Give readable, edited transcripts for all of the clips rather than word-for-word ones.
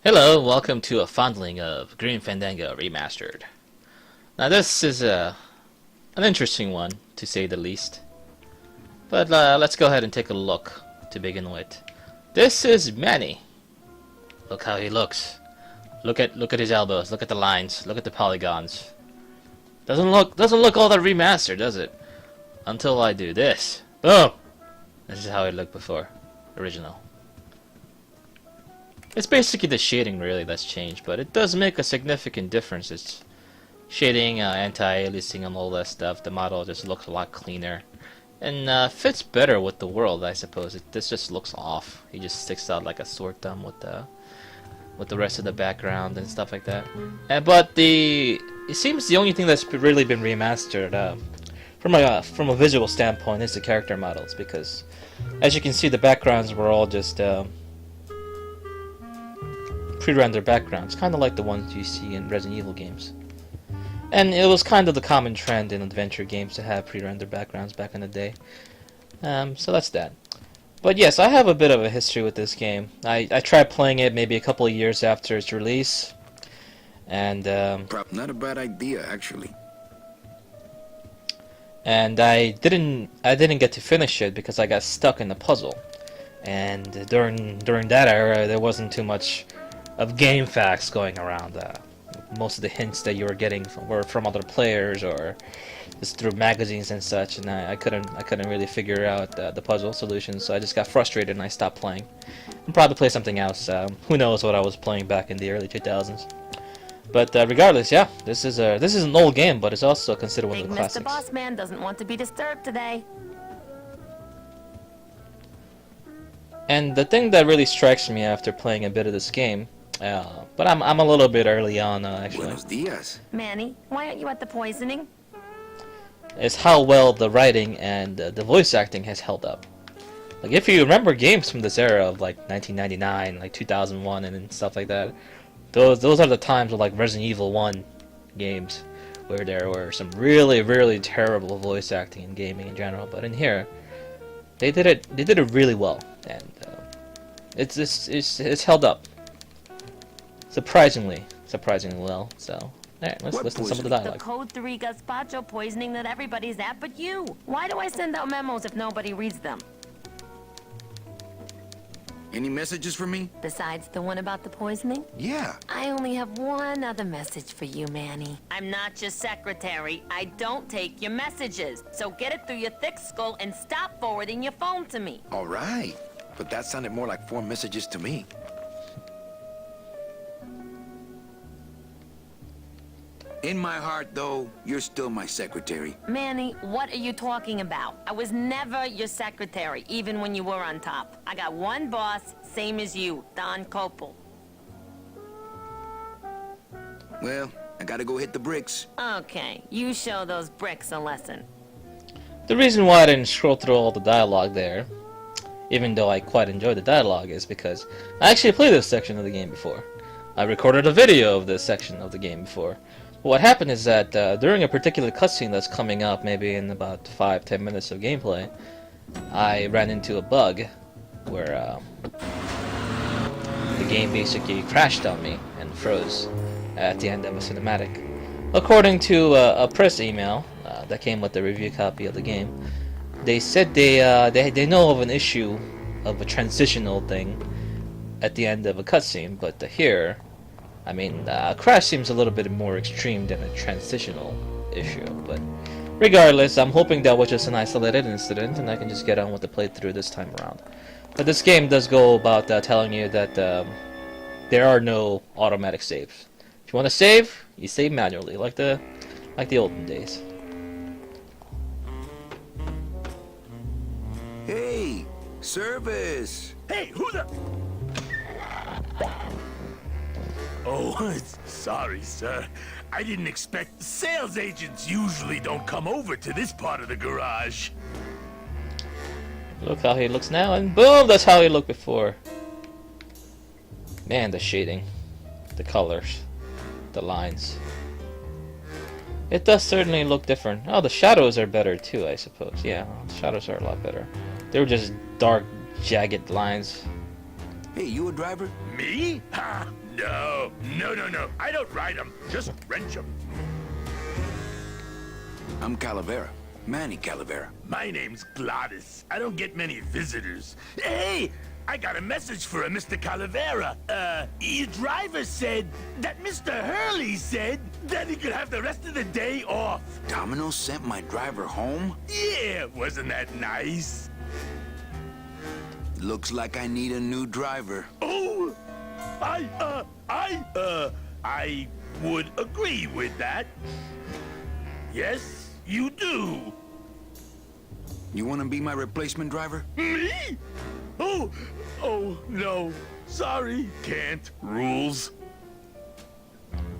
Hello, welcome to a fondling of Green Fandango Remastered. Now this is an interesting one, to say the least. But let's go ahead and take a look to begin with. This is Manny. Look how he looks. Look at his elbows, look at the lines, look at the polygons. Doesn't look all that remastered, does it? Until I do this. Boom! This is how it looked before. Original. It's basically the shading really that's changed, but it does make a significant difference. It's shading, anti-aliasing and all that stuff. The model just looks a lot cleaner. And fits better with the world, I suppose. This just looks off. He just sticks out like a sore thumb with the rest of the background and stuff like that. But it seems the only thing that's really been remastered from a visual standpoint is the character models, because as you can see, the backgrounds were all just pre-rendered backgrounds, kind of like the ones you see in Resident Evil games. And it was kind of the common trend in adventure games to have pre-rendered backgrounds back in the day. So that's that. But yes, I have a bit of a history with this game. I tried playing it maybe a couple of years after its release, and not a bad idea, actually. And I didn't get to finish it because I got stuck in the puzzle. And during that era, there wasn't too much of game facts going around. Most of the hints that you were getting were from other players or just through magazines and such, and I couldn't really figure out the puzzle solutions, so I just got frustrated and I stopped playing. I'll probably play something else. Who knows what I was playing back in the early 2000s. But regardless, yeah, this is an old game, but it's also considered one of the classics. Mr. Bossman doesn't want to be disturbed today. And the thing that really strikes me after playing a bit of this game, but I'm a little bit early on actually. Buenos dias. Manny, why aren't you at the poisoning? Is how well the writing and the voice acting has held up. Like, if you remember games from this era of like 1999, like 2001 and stuff like that, those are the times of like Resident Evil 1 games where there were some really terrible voice acting in gaming in general. But in here, they did it really well, and it's held up surprisingly well. So, alright, let's listen to some of the dialogue. The Code 3 gazpacho poisoning that everybody's at but you. Why do I send out memos if nobody reads them? Any messages for me? Besides the one about the poisoning? Yeah. I only have one other message for you, Manny. I'm not your secretary. I don't take your messages. So get it through your thick skull and stop forwarding your phone to me. All right. But that sounded more like 4 messages to me. In my heart, though, you're still my secretary. Manny, what are you talking about? I was never your secretary, even when you were on top. I got one boss, same as you, Don Copel. Well, I gotta go hit the bricks. Okay, you show those bricks a lesson. The reason why I didn't scroll through all the dialogue there, even though I quite enjoyed the dialogue, is because I actually played this section of the game before. I recorded a video of this section of the game before. What happened is that during a particular cutscene that's coming up, maybe in about 5-10 minutes of gameplay, I ran into a bug where the game basically crashed on me and froze at the end of a cinematic. According to a press email that came with the review copy of the game, they said they know of an issue of a transitional thing at the end of a cutscene, but here, I mean, a crash seems a little bit more extreme than a transitional issue, but regardless, I'm hoping that was just an isolated incident and I can just get on with the playthrough this time around. But this game does go about telling you that there are no automatic saves. If you want to save, you save manually, like the olden days. Hey, service. Hey, who the... Oh, sorry, sir. I didn't expect... Sales agents usually don't come over to this part of the garage. Look how he looks now, and boom, that's how he looked before. Man, the shading, the colors, the lines. It does certainly look different. Oh, the shadows are better too, I suppose. Yeah, the shadows are a lot better. They were just dark, jagged lines. Hey, you a driver? Me? Ha! No, no, no, no. I don't ride them. Just wrench them. I'm Calavera. Manny Calavera. My name's Gladys. I don't get many visitors. Hey, I got a message for a Mr. Calavera. Your driver said that Mr. Hurley said that he could have the rest of the day off. Domino sent my driver home? Yeah, wasn't that nice? Looks like I need a new driver. Oh, I would agree with that. Yes, you do. You want to be my replacement driver? Me? Oh, no. Sorry, can't. Rules.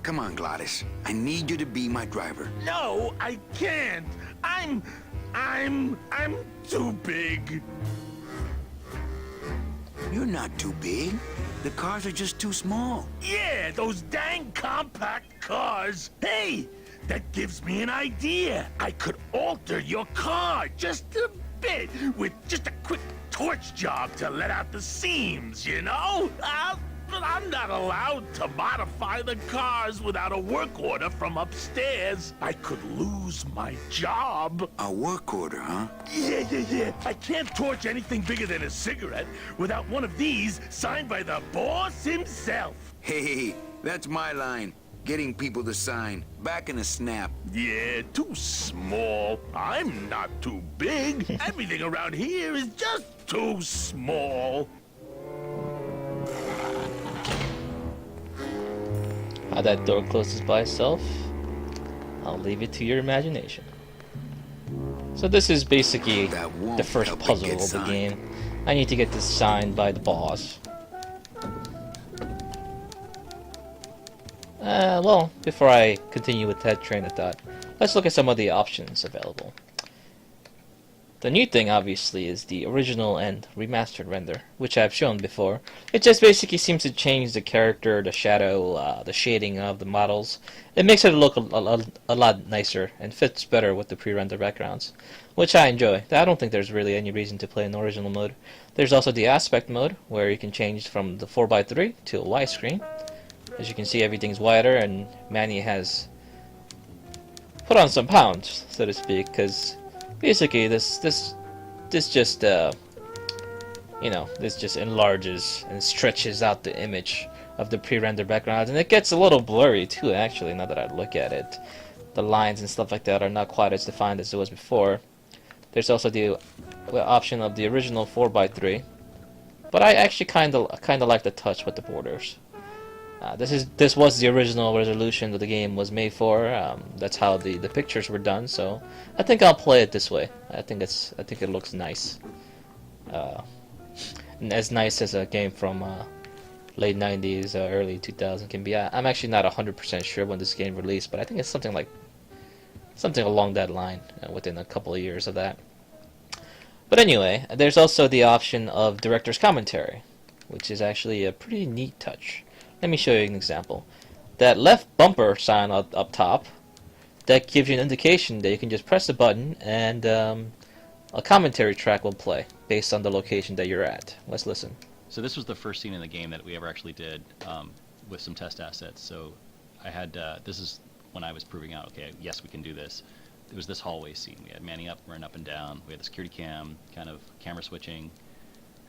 Come on, Gladys. I need you to be my driver. No, I can't. I'm too big. You're not too big. The cars are just too small. Yeah, those dang compact cars. Hey, that gives me an idea. I could alter your car just a bit with just a quick torch job to let out the seams, you know? But I'm not allowed to modify the cars without a work order from upstairs. I could lose my job. A work order, huh? Yeah. I can't torch anything bigger than a cigarette without one of these signed by the boss himself. Hey, that's my line. Getting people to sign. Back in a snap. Yeah, too small. I'm not too big. Everything around here is just too small. How that door closes by itself, I'll leave it to your imagination. So this is basically the first puzzle of the game. I need to get this signed by the boss. Well, before I continue with that train of thought, let's look at some of the options available. The new thing, obviously, is the original and remastered render, which I've shown before. It just basically seems to change the character, the shadow, the shading of the models. It makes it look a lot nicer and fits better with the pre-render backgrounds, which I enjoy. I don't think there's really any reason to play in the original mode. There's also the aspect mode, where you can change from the 4x3 to a widescreen. As you can see, everything's wider, and Manny has put on some pounds, so to speak, because basically this just you know, this just enlarges and stretches out the image of the pre-render background, and it gets a little blurry too, actually, now that I look at it. The lines and stuff like that are not quite as defined as it was before. There's also the option of the original 4x3, but I actually kind of like the touch with the borders. This was the original resolution that the game was made for. That's how the pictures were done. So I think I'll play it this way. I think it looks nice, and as nice as a game from late 90s, early 2000 can be. I'm actually not 100% sure when this game released, but I think it's something along that line, within a couple of years of that. But anyway, there's also the option of director's commentary, which is actually a pretty neat touch. Let me show you an example. That left bumper sign up top, that gives you an indication that you can just press a button and a commentary track will play based on the location that you're at. Let's listen. So this was the first scene in the game that we ever actually did with some test assets. So I had, this is when I was proving out, okay, yes, we can do this. It was this hallway scene. We had Manny up, running up and down. We had the security cam, kind of camera switching.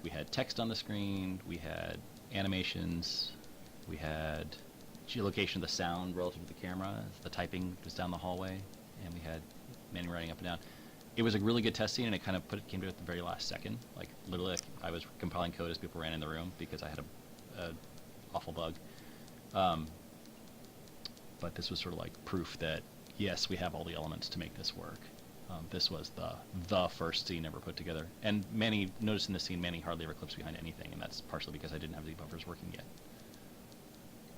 We had text on the screen. We had animations. We had geolocation of the sound relative to the camera. The typing was down the hallway, and we had Manny running up and down. It was a really good test scene, and it kind of came to it at the very last second. Like literally, I was compiling code as people ran in the room because I had a awful bug. But this was sort of like proof that yes, we have all the elements to make this work. This was the first scene ever put together. And Manny, notice in this scene, Manny hardly ever clips behind anything, and that's partially because I didn't have the buffers working yet.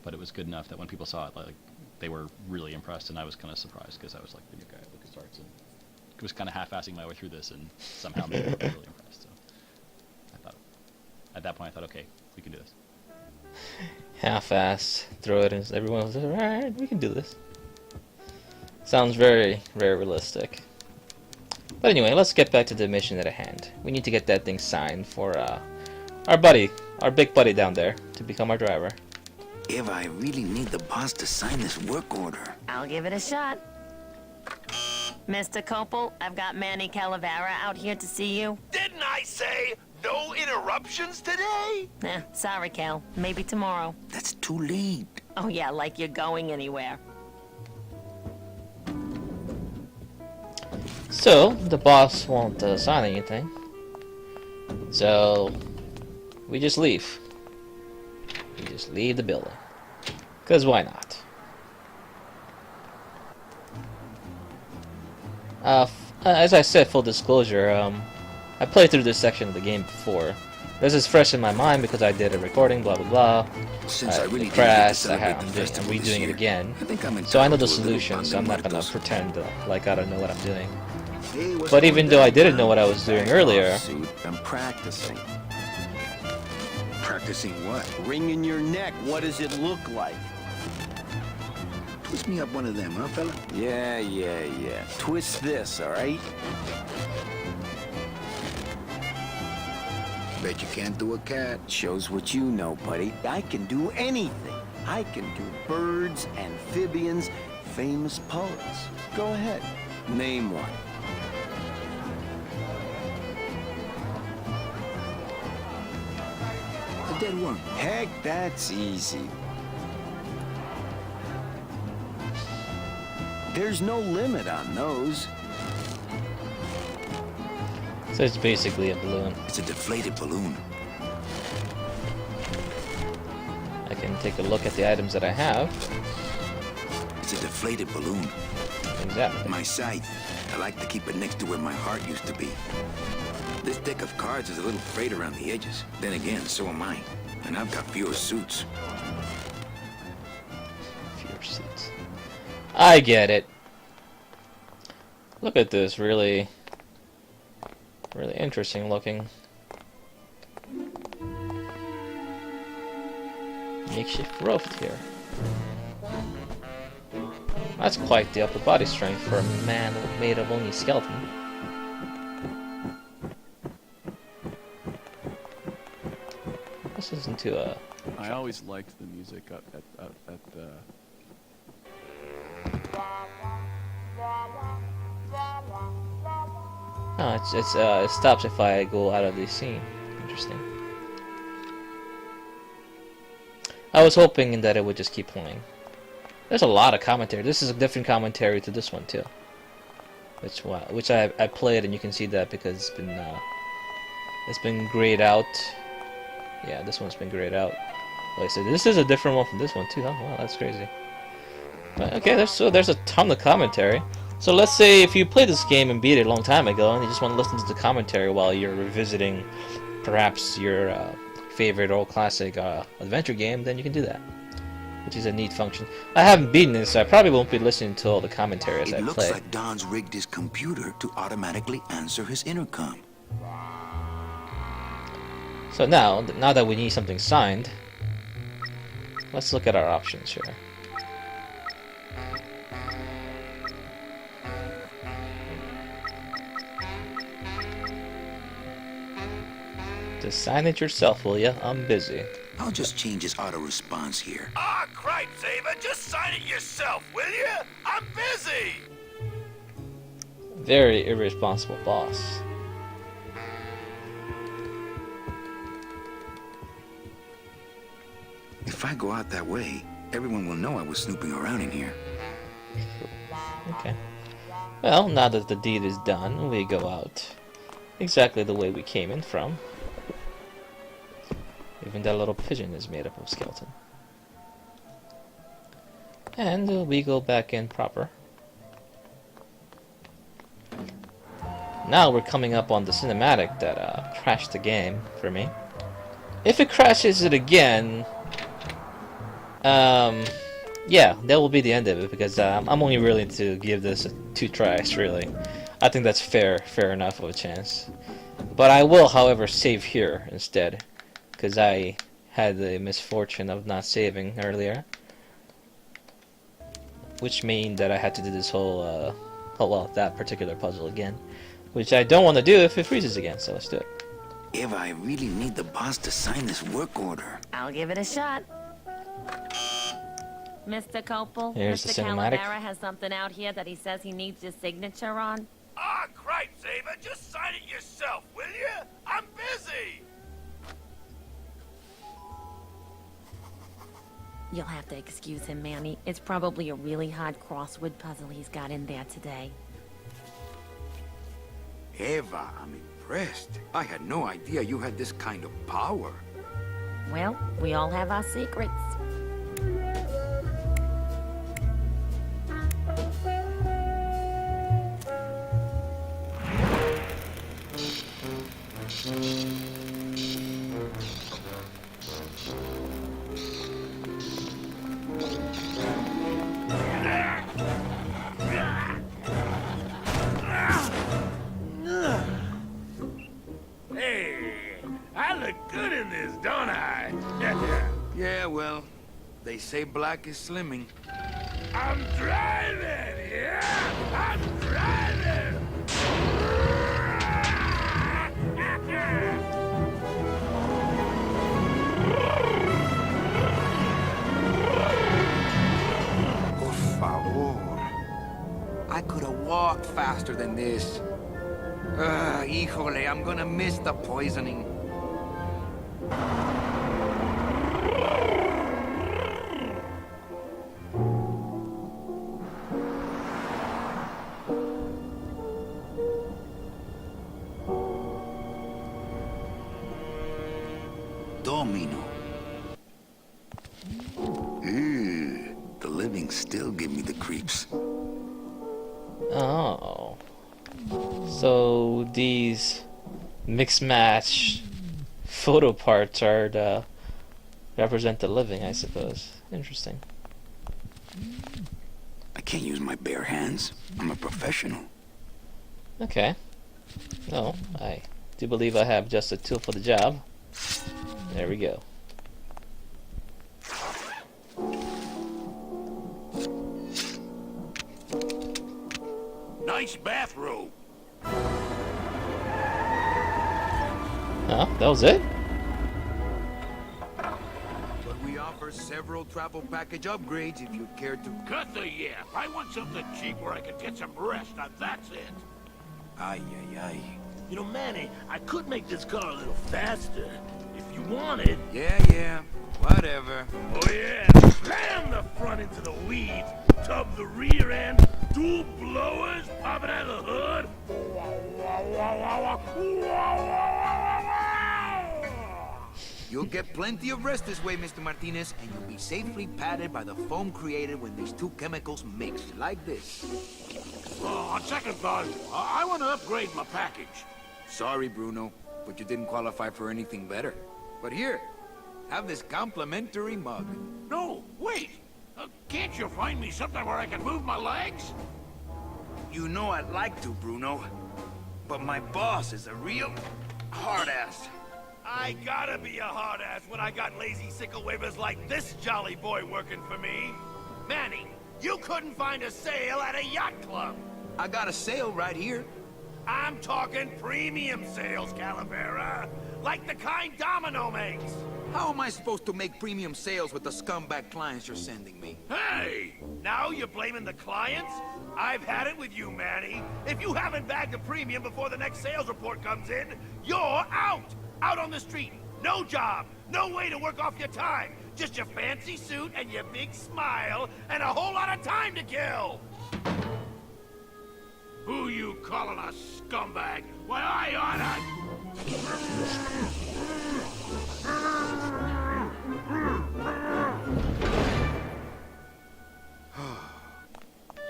But it was good enough that when people saw it, like, they were really impressed, and I was kind of surprised because I was like the new guy at LucasArts, and I was kind of half-assing my way through this, and somehow made people really impressed. So I thought, at that point, I thought, okay, we can do this. Half-ass, throw it in. Everyone was like, alright, we can do this. Sounds very, very realistic. But anyway, let's get back to the mission at hand. We need to get that thing signed for our buddy, our big buddy down there, to become our driver. If I really need the boss to sign this work order. I'll give it a shot. Mr. Copel, I've got Manny Calavera out here to see you. Didn't I say no interruptions today? Sorry, Cal. Maybe tomorrow. That's too late. Oh yeah, like you're going anywhere. So, the boss won't sign anything. So, we just leave. We just leave the building. Because why not? As I said, full disclosure, I played through this section of the game before. This is fresh in my mind because I did a recording, blah blah blah. Since I really It didn't get to crashed, celebrate the I'm festival this redoing it year, again. I think I'm So I know the entitled to a little solution, so I'm not gonna Muertos. pretend like I don't know what I'm doing. Hey, what's But going even though I down, didn't know pal? what I was doing earlier, Suit. I'm practicing. Practicing what? Wringing your neck. What does it look like? Twist me up one of them, huh, fella? Yeah. Twist this, all right? Bet you can't do a cat. Shows what you know, buddy. I can do anything. I can do birds, amphibians, famous poets. Go ahead. Name one. A dead worm. Heck, that's easy. There's no limit on those. so it's basically a balloon. It's a deflated balloon. I can take a look at the items that I have. It's a deflated balloon. Exactly. My scythe. I like to keep it next to where my heart used to be. This deck of cards is a little frayed around the edges. Then again, so am I. And I've got fewer suits. Fewer seats. I get it. Look at this, really interesting looking makeshift rope here. That's quite the upper body strength for a man made of only skeleton. This isn't too I always liked the music at the. Oh, it stops if I go out of the scene. Interesting. I was hoping that it would just keep playing. There's a lot of commentary. This is a different commentary to this one too. Which I played, and you can see that because it's been grayed out. Yeah, this one's been grayed out. Like I said, this is a different one from this one too. Huh? Wow, that's crazy. But, okay, there's a ton of commentary. So let's say if you played this game and beat it a long time ago, and you just want to listen to the commentary while you're revisiting perhaps your favorite old classic adventure game, then you can do that, which is a neat function. I haven't beaten this, so I probably won't be listening to all the commentary as I It looks play. like Don's rigged his computer to automatically answer his intercom. So now that we need something signed, let's look at our options here. Just sign it yourself, will ya? I'm busy. I'll just change his auto response here. Ah, cripe, Saber, just sign it yourself, will you? I'm busy! Very irresponsible boss. If I go out that way, everyone will know I was snooping around in here. Okay. Well, now that the deed is done, we go out exactly the way we came in from. Even that little pigeon is made up of skeleton. And we go back in proper. Now we're coming up on the cinematic that crashed the game for me. If it crashes it again, yeah, that will be the end of it, because I'm only willing to give this 2 tries, really. I think that's fair enough of a chance. But I will, however, save here instead, because I had the misfortune of not saving earlier. Which means that I had to do this whole, that particular puzzle again. Which I don't want to do if it freezes again, so let's do it. If I really need the boss to sign this work order. I'll give it a shot. Mr. Copel, Here's the Mr. cinematic. Calavera has something out here that he says he needs your signature on. Ah, cripes, Ava. Just sign it yourself, will you? I'm busy. You'll have to excuse him, Manny. It's probably a really hard crossword puzzle he's got in there today. Eva, I'm impressed. I had no idea you had this kind of power. Well, we all have our secrets. Hey, I look good in this, don't I? Yeah, well, they say black is slimming. I'm driving, yeah? I'm driving! Por favor. I could have walked faster than this. Híjole, I'm gonna miss the poisoning. Domino. Ew, the living still give me the creeps. Oh. So these mixed match photo parts are to represent the living, I suppose. Interesting. I can't use my bare hands. I'm a professional. Okay. No, I do believe I have just a tool for the job. There we go. Nice bathrobe. Oh, that was it? But we offer several travel package upgrades if you care to. Cut the yap. I want something cheap where I can get some rest. Now that's it. Ay, ay, ay. You know, Manny, I could make this car a little faster. If you wanted. Yeah, whatever. Oh yeah, slam the front into the weeds, tub the rear end, dual blowers popping out of the hood. You'll get plenty of rest this way, Mr. Martinez, and you'll be safely padded by the foam created when these two chemicals mix, like this. On second thought, I want to upgrade my package. Sorry, Bruno, but you didn't qualify for anything better. But here, have this complimentary mug. No, wait. Can't you find me something where I can move my legs? You know I'd like to, Bruno, but my boss is a real hard-ass. I gotta be a hard ass when I got lazy sickle wavers like this jolly boy working for me. Manny, you couldn't find a sale at a yacht club. I got a sale right here. I'm talking premium sales, Calavera. Like the kind Domino makes. How am I supposed to make premium sales with the scumbag clients you're sending me? Hey! Now you're blaming the clients? I've had it with you, Manny. If you haven't bagged a premium before the next sales report comes in, you're out! Out on the street. No job. No way to work off your time. Just your fancy suit and your big smile and a whole lot of time to kill. Who you calling a scumbag? Why, I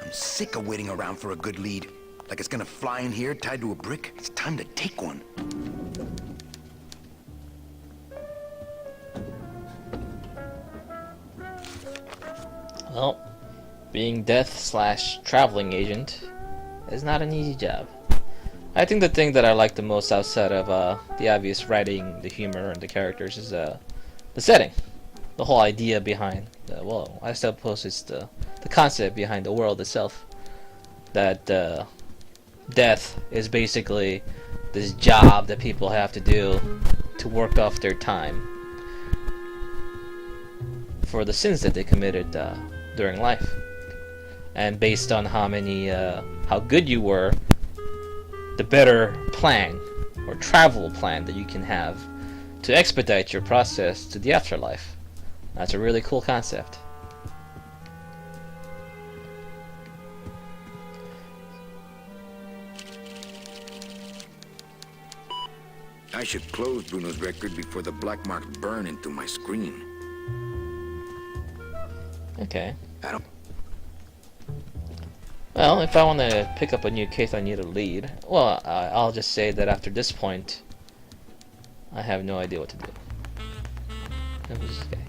I'm sick of waiting around for a good lead. Like it's gonna fly in here tied to a brick. It's time to take one. Well, being death/traveling agent is not an easy job. I think the thing that I like the most outside of the obvious writing, the humor, and the characters is the setting. The whole idea behind well, I suppose it's the concept behind the world itself. That death is basically this job that people have to do to work off their time for the sins that they committed during life. And based on how many, how good you were, the better plan or travel plan that you can have to expedite your process to the afterlife. That's a really cool concept. I should close Bruno's record before the black marks burn into my screen. Okay. I don't... Well, if I want to pick up a new case, I need a lead. Well, I'll just say that after this point, I have no idea what to do. Who's this guy?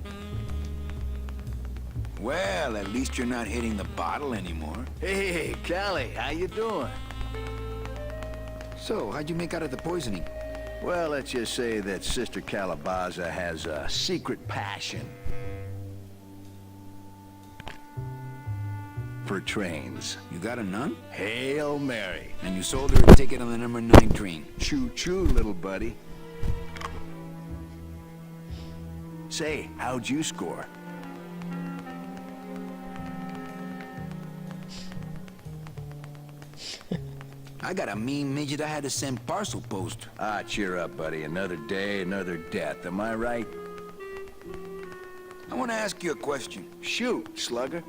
Well, at least you're not hitting the bottle anymore. Hey, Callie, how you doing? So, how'd you make out of the poisoning? Well, let's just say that Sister Calabaza has a secret passion for trains. You got a nun? Hail Mary. And you sold her a ticket on the number 9 train. Choo-choo, little buddy. Say, how'd you score? I got a mean midget I had to send parcel post. Ah, cheer up, buddy. Another day, another death. Am I right? I want to ask you a question. Shoot, slugger.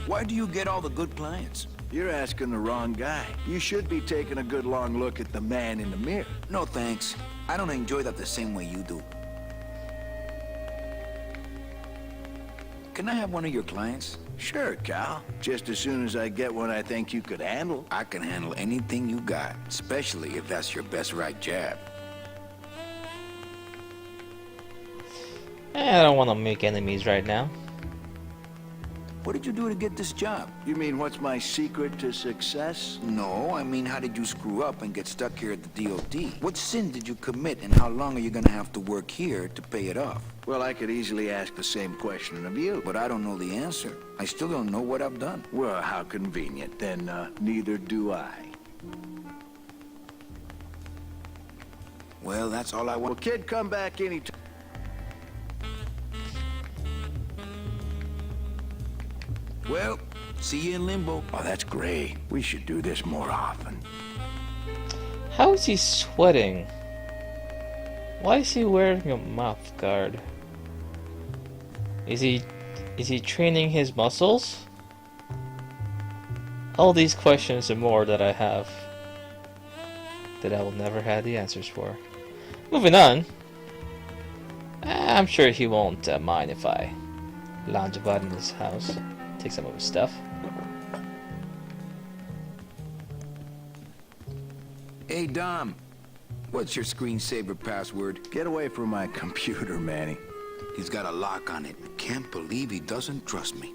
Why do you get all the good clients? You're asking the wrong guy. You should be taking a good long look at the man in the mirror. No thanks. I don't enjoy that the same way you do. Can I have one of your clients? Sure, Cal. Just as soon as I get one I think you could handle. I can handle anything you got, especially if that's your best right jab. I don't want to make enemies right now. What did you do to get this job? You mean what's my secret to success? No, I mean how did you screw up and get stuck here at the DOD? What sin did you commit and how long are you gonna have to work here to pay it off? Well, I could easily ask the same question of you. But I don't know the answer. I still don't know what I've done. Well, how convenient. Then, neither do I. Well, that's all I Well, want. kid, come back anytime. Well, see you in limbo. Oh, that's great. We should do this more often. How is he sweating? Why is he wearing a mouth guard? Is he training his muscles? All these questions and more that I have that I will never have the answers for. Moving on. I'm sure he won't mind if I lounge about in his house, take some of his stuff. Hey, Dom. What's your screensaver password? Get away from my computer, Manny. He's got a lock on it. Can't believe he doesn't trust me.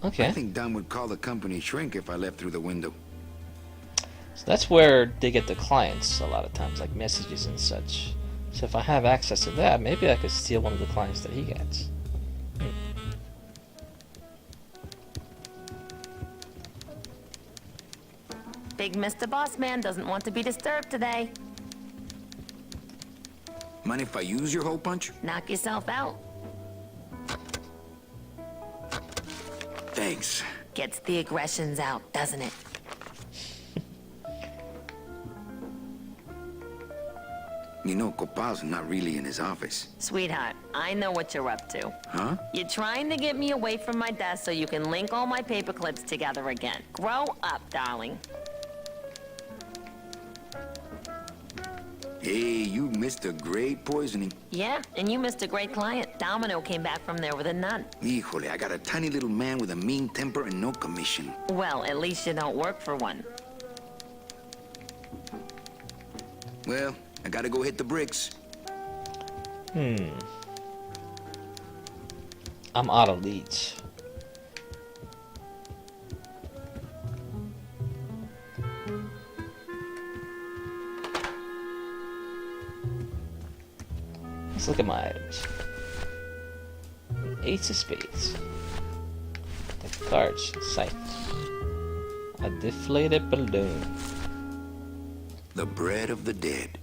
Okay. I think Dom would call the company shrink if I left through the window. So that's where they get the clients a lot of times, like messages and such. So if I have access to that, maybe I could steal one of the clients that he gets. Big Mr. Boss Man doesn't want to be disturbed today. Mind if I use your hole punch? Knock yourself out. Thanks. Gets the aggressions out, doesn't it? You know, Copal's not really in his office. Sweetheart, I know what you're up to. Huh? You're trying to get me away from my desk so you can link all my paper clips together again. Grow up, darling. Hey, you missed a great poisoning. Yeah, and you missed a great client. Domino came back from there with a nun. Híjole, I got a tiny little man with a mean temper and no commission. Well, at least you don't work for one. Well, I gotta go hit the bricks. I'm out of leads. Let's look at my items. Ace of spades. Deck of cards. Sight. A deflated balloon. The bread of the dead.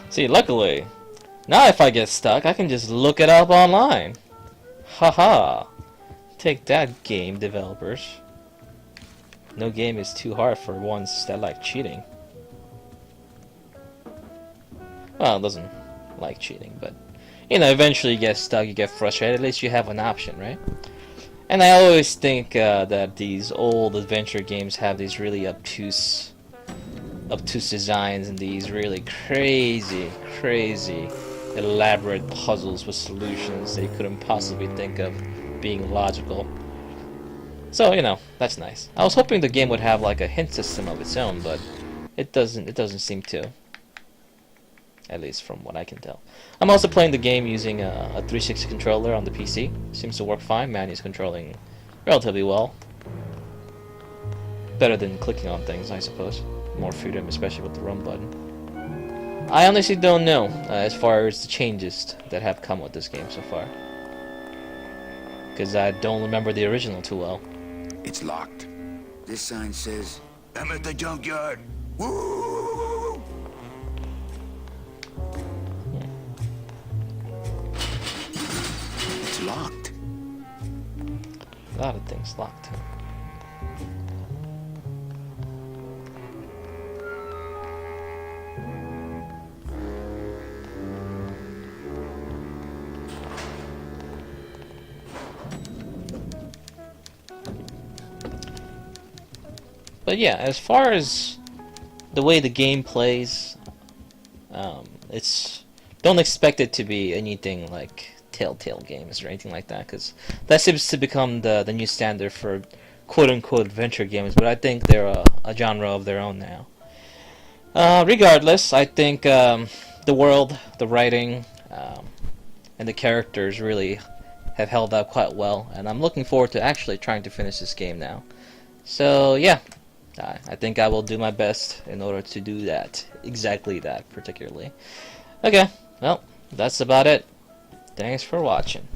See, luckily, now if I get stuck, I can just look it up online. Haha. Take that, game developers. No game is too hard for ones that like cheating. Well, it doesn't like cheating, but you know, eventually you get stuck, you get frustrated, at least you have an option, right? And I always think that these old adventure games have these really obtuse designs and these really crazy elaborate puzzles with solutions that you couldn't possibly think of being logical. So, you know, that's nice. I was hoping the game would have like a hint system of its own, but it doesn't seem to. At least from what I can tell. I'm also playing the game using a 360 controller on the PC. Seems to work fine. Manny's controlling relatively well. Better than clicking on things, I suppose. More freedom, especially with the run button. I honestly don't know as far as the changes that have come with this game so far. Because I don't remember the original too well. It's locked. This sign says, I'm at the junkyard. Woo! It's locked. A lot of things locked. But yeah, as far as the way the game plays, don't expect it to be anything like Telltale games or anything like that, because that seems to become the new standard for quote-unquote adventure games, but I think they're a genre of their own now. Regardless, I think the world, the writing, and the characters really have held up quite well, and I'm looking forward to actually trying to finish this game now. So yeah, I think I will do my best in order to do that, exactly that particularly. Okay, well, that's about it. Thanks for watching.